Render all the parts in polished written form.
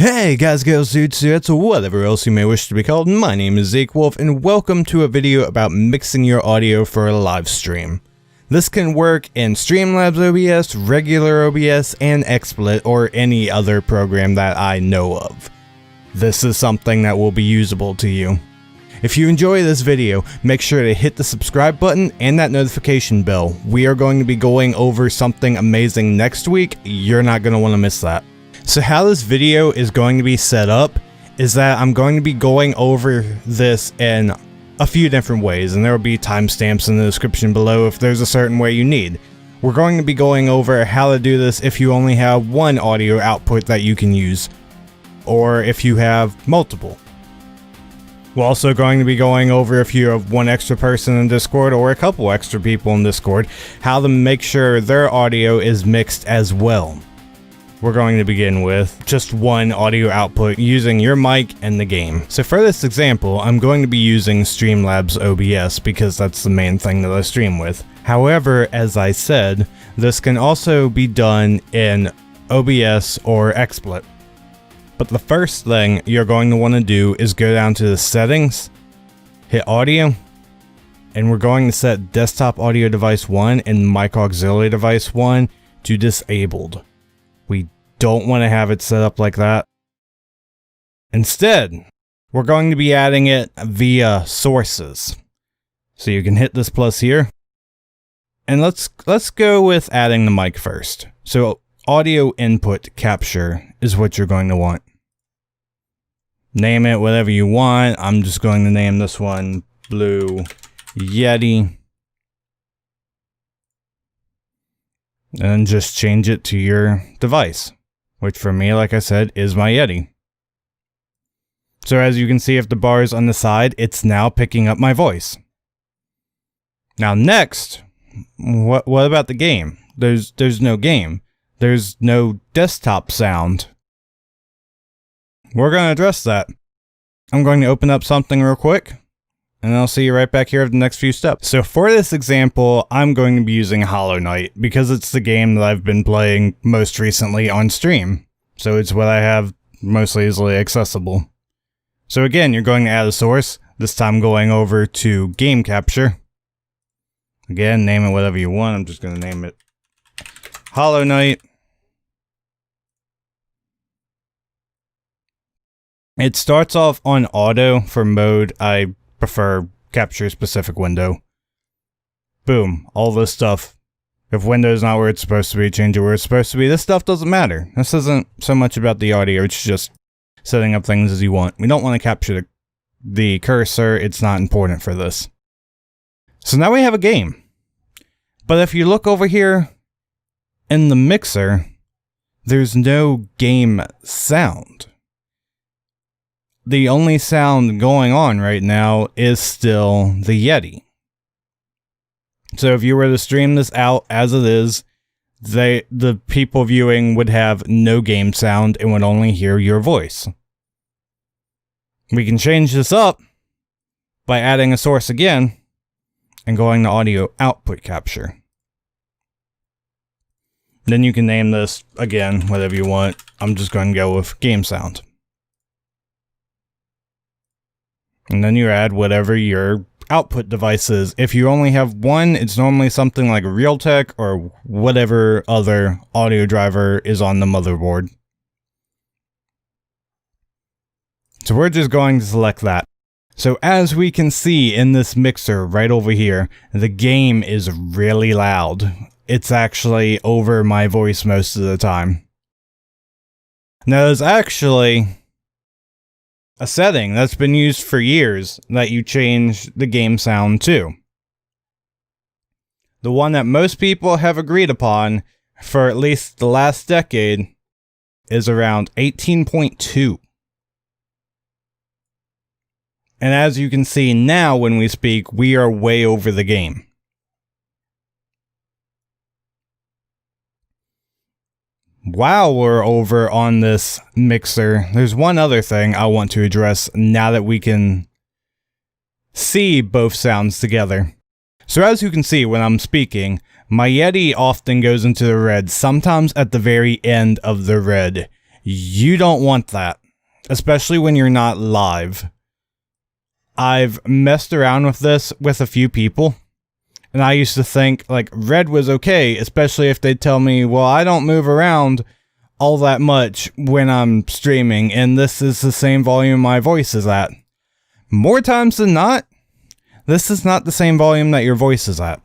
Hey guys, girls, dudes, or whatever else you may wish to be called, my name is Zeke Wolfe and welcome to a video about mixing your audio for a live stream. This can work in Streamlabs OBS, regular OBS, and XSplit, or any other program that I know of. This is something that will be usable to you. If you enjoy this video, make sure to hit the subscribe button and that notification bell. We are going to be going over something amazing next week. You're not going to want to miss that. So how this video is going to be set up is that I'm going to be going over this in a few different ways, and there will be timestamps in the description below if there's a certain way you need. We're going to be going over how to do this if you only have one audio output that you can use, or if you have multiple. We're also going to be going over if you have one extra person in Discord or a couple extra people in Discord, how to make sure their audio is mixed as well. We're going to begin with just one audio output using your mic and the game. So for this example, I'm going to be using Streamlabs OBS because that's the main thing that I stream with. However, as I said, this can also be done in OBS or XSplit. But the first thing you're going to want to do is go down to the settings, hit audio, and we're going to set desktop audio device 1 and mic auxiliary device 1 to disabled. We don't want to have it set up like that. Instead, we're going to be adding it via sources. So you can hit this plus here. And let's go with adding the mic first. So audio input capture is what you're going to want. Name it whatever you want. I'm just going to name this one Blue Yeti. And just change it to your device, which for me, like I said, is my Yeti. So as you can see, if the bar is on the side, it's now picking up my voice. Now next, what about the game? There's no game. There's no desktop sound. We're going to address that. I'm going to open up something real quick, and I'll see you right back here for the next few steps. So for this example, I'm going to be using Hollow Knight because it's the game that I've been playing most recently on stream. So it's what I have most easily accessible. So again, you're going to add a source, this time going over to game capture. Again, name it whatever you want. I'm just going to name it Hollow Knight. It starts off on auto for mode. I prefer capture specific window. Boom. All this stuff. If window's not where it's supposed to be, change it where it's supposed to be. This stuff doesn't matter. This isn't so much about the audio. It's just setting up things as you want. We don't want to capture the cursor. It's not important for this. So now we have a game. But if you look over here in the mixer, there's no game sound. The only sound going on right now is still the Yeti. So if you were to stream this out as it is, the people viewing would have no game sound and would only hear your voice. We can change this up by adding a source again and going to audio output capture. Then you can name this again whatever you want. I'm just going to go with game sound. And then you add whatever your output device is. If you only have one, it's normally something like Realtek or whatever other audio driver is on the motherboard. So we're just going to select that. So as we can see in this mixer right over here, the game is really loud. It's actually over my voice most of the time. Now there's actually a setting that's been used for years that you change the game sound to. The one that most people have agreed upon for at least the last decade is around 18.2. And as you can see now when we speak, we are way over the game. While we're over on this mixer, there's one other thing I want to address now that we can see both sounds together. So as you can see when I'm speaking, my Yeti often goes into the red, sometimes at the very end of the red. You don't want that, especially when you're not live. I've messed around with this with a few people, and I used to think, like, red was okay, especially if they'd tell me, well, I don't move around all that much when I'm streaming, and this is the same volume my voice is at. More times than not, this is not the same volume that your voice is at.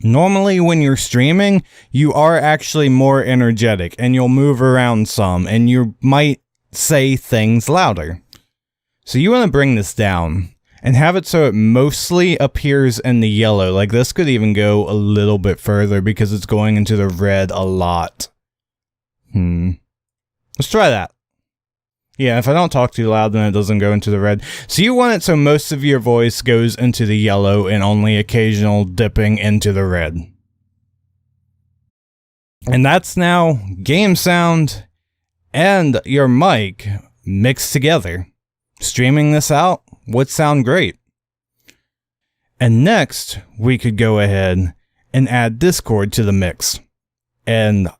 Normally, when you're streaming, you are actually more energetic, and you'll move around some, and you might say things louder. So you want to bring this down and have it so it mostly appears in the yellow. Like, this could even go a little bit further because it's going into the red a lot. Let's try that. Yeah, if I don't talk too loud, then it doesn't go into the red. So you want it so most of your voice goes into the yellow and only occasional dipping into the red. And that's now game sound and your mic mixed together. Streaming this out would sound great. And next, we could go ahead and add Discord to the mix and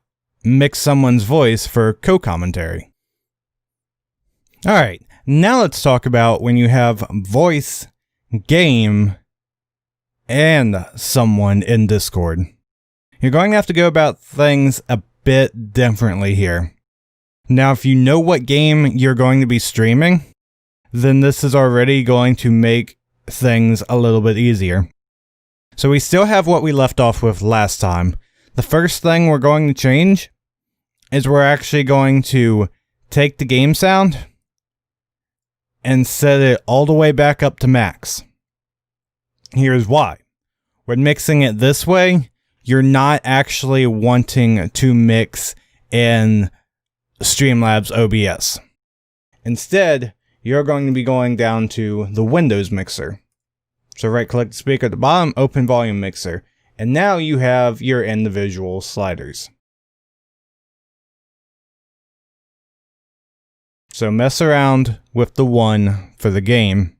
mix someone's voice for co-commentary. Alright, now let's talk about when you have voice, game, and someone in Discord. You're going to have to go about things a bit differently here. Now, if you know what game you're going to be streaming, then this is already going to make things a little bit easier. So we still have what we left off with last time. The first thing we're going to change is we're actually going to take the game sound and set it all the way back up to max. Here's why. When mixing it this way, you're not actually wanting to mix in Streamlabs OBS. Instead, you're going to be going down to the Windows mixer. So right-click the speaker at the bottom, open volume mixer. And now you have your individual sliders. So mess around with the one for the game.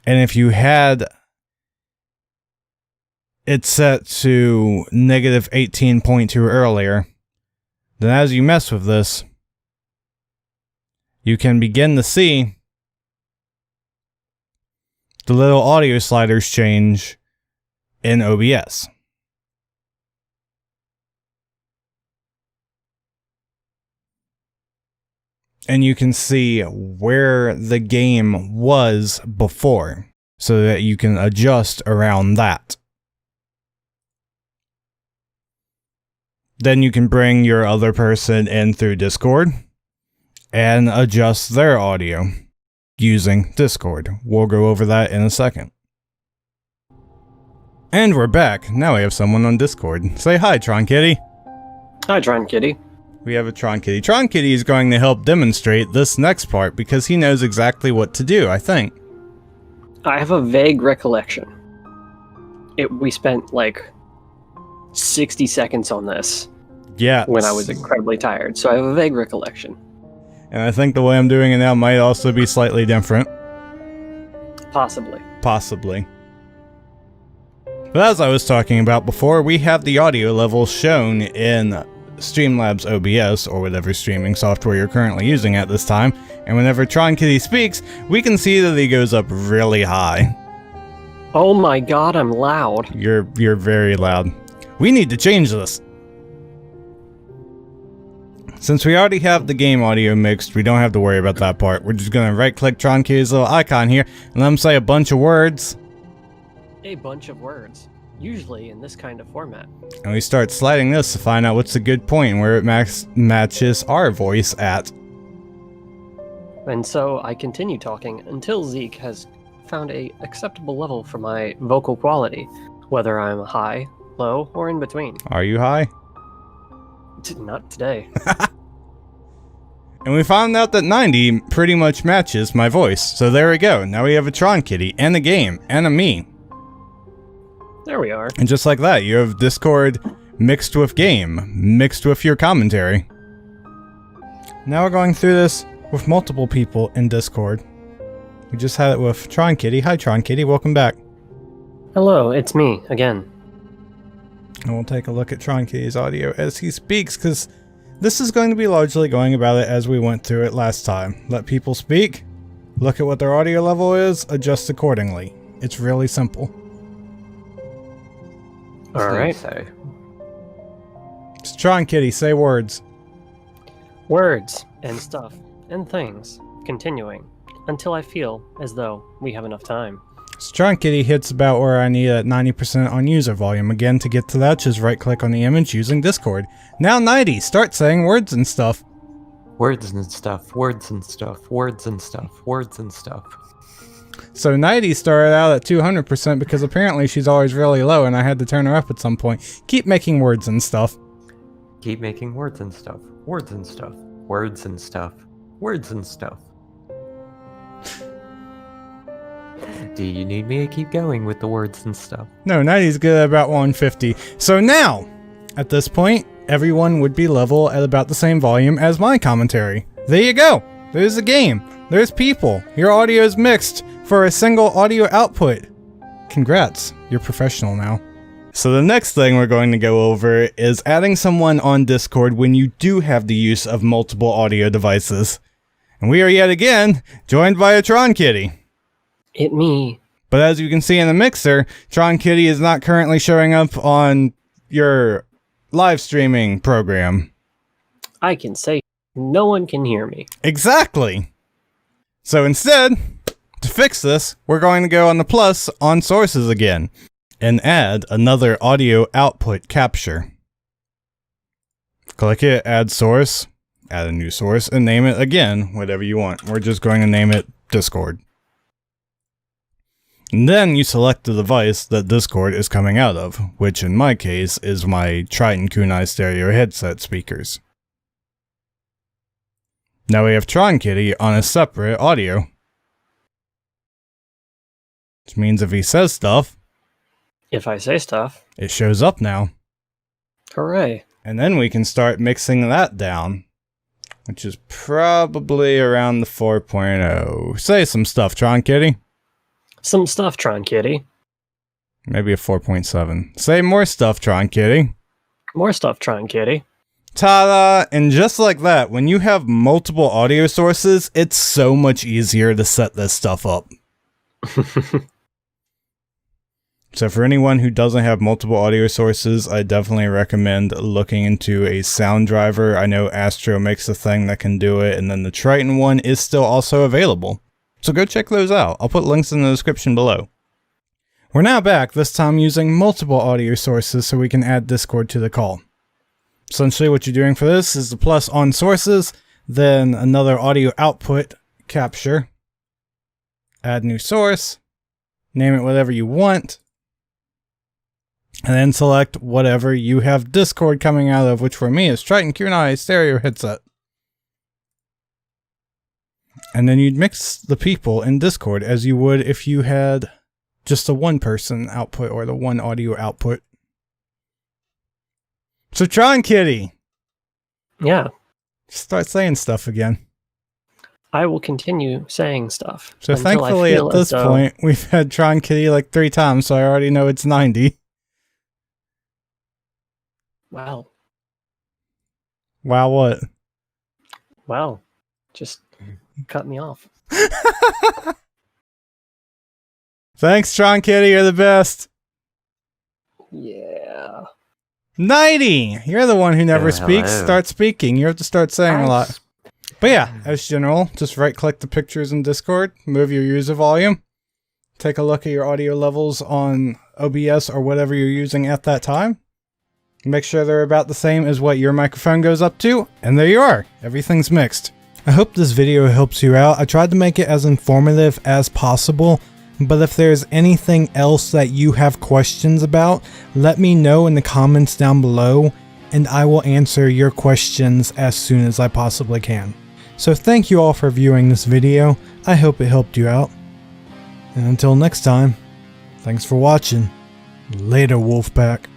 And if you had it set to negative 18.2 earlier, then as you mess with this, you can begin to see the little audio sliders change in OBS. And you can see where the game was before, so that you can adjust around that. Then you can bring your other person in through Discord and adjust their audio using Discord. We'll go over that in a second. And we're back. Now we have someone on Discord. Say hi, Tron Kitty. Hi, Tron Kitty. We have a Tron Kitty. Tron Kitty is going to help demonstrate this next part because he knows exactly what to do, I think. I have a vague recollection. We spent like 60 seconds on this. Yeah. When I was incredibly tired, so I have a vague recollection. And I think the way I'm doing it now might also be slightly different. Possibly. Possibly. But as I was talking about before, we have the audio levels shown in Streamlabs OBS, or whatever streaming software you're currently using at this time, and whenever Tron Kitty speaks, we can see that he goes up really high. Oh my god, I'm loud. You're very loud. We need to change this. Since we already have the game audio mixed, we don't have to worry about that part. We're just gonna right-click Tron Kitty's little icon here, and let him say a bunch of words. A bunch of words. Usually in this kind of format. And we start sliding this to find out what's a good point and where it matches our voice at. And so I continue talking until Zeke has found a acceptable level for my vocal quality, whether I'm high, low, or in between. Are you high? Not today. And we found out that 90 pretty much matches my voice. So there we go. Now we have a Tron Kitty, and a game, and a me. There we are. And just like that, you have Discord mixed with game, mixed with your commentary. Now we're going through this with multiple people in Discord. We just had it with Tron Kitty. Hi, Tron Kitty. Welcome back. Hello, it's me, again. And we'll take a look at Tron Kitty's audio as he speaks, because This is going to be largely going about it as we went through it last time. Let people speak, look at what their audio level is, adjust accordingly. It's really simple. Alright. So, Strong Kitty, say words. Words and stuff and things. Continuing until I feel as though we have enough time. Strong Kitty hits about where I need at 90% on user volume. Again, to get to that, just right click on the image using Discord. Now 90, start saying words and stuff. words and stuff, words and stuff, words and stuff, words and stuff. So 90 started out at 200% because apparently she's always really low and I had to turn her up at some point. Keep making words and stuff. Keep making words and stuff, words and stuff, words and stuff, words and stuff. Do you need me to keep going with the words and stuff? No, 90's good at about 150. So now, at this point, everyone would be level at about the same volume as my commentary. There you go. There's the game. There's people. Your audio is mixed for a single audio output. Congrats. You're professional now. So the next thing we're going to go over is adding someone on Discord when you do have the use of multiple audio devices. And we are yet again joined by a Tron Kitty. It me. But as you can see in the mixer, Tron Kitty is not currently showing up on your live streaming program. I can say no one can hear me. Exactly. So instead, to fix this, we're going to go on the plus on sources again and add another audio output capture. Click it, add source, add a new source, and name it again, whatever you want. We're just going to name it Discord. And then you select the device that Discord is coming out of, which in my case is my Triton Kunai stereo headset speakers. Now we have Tron Kitty on a separate audio. Which means if he says stuff, If I say stuff, it shows up now. hooray. And then we can start mixing that down, which is probably around the 4.0. Say some stuff, Tron Kitty. Some stuff, Tron Kitty. Maybe a 4.7. Say more stuff, Tron Kitty. More stuff, Tron Kitty. Ta-da! And just like that, when you have multiple audio sources, it's so much easier to set this stuff up. So for anyone who doesn't have multiple audio sources, I definitely recommend looking into a sound driver. I know Astro makes a thing that can do it, and then the Triton one is still also available. So go check those out. I'll put links in the description below. We're now back, this time using multiple audio sources so we can add Discord to the call. Essentially what you're doing for this is the plus on sources, then another audio output capture, add new source, name it whatever you want, and then select whatever you have Discord coming out of, which for me is Triton Kunai stereo headset. And then you'd mix the people in Discord as you would if you had just the one person output or the one audio output. So Tron Kitty, Yeah, start saying stuff again. I will continue saying stuff. So until I thankfully feel at this as though- point, we've had Tron Kitty like 3 times, so I already know it's 90. Well, Wow, what? well, just cut me off. Thanks, Tron Kitty, you're the best. Yeah. 90! You're the one who never Oh, speaks. hello. Start speaking. You have to start saying a lot. But yeah, as general, just right-click the pictures in Discord, move your user volume, take a look at your audio levels on OBS or whatever you're using at that time. Make sure they're about the same as what your microphone goes up to, and there you are. Everything's mixed. I hope this video helps you out. I tried to make it as informative as possible, but if there's anything else that you have questions about, let me know in the comments down below, and I will answer your questions as soon as I possibly can. So thank you all for viewing this video. I hope it helped you out. And until next time, thanks for watching. Later, Wolfe Pack.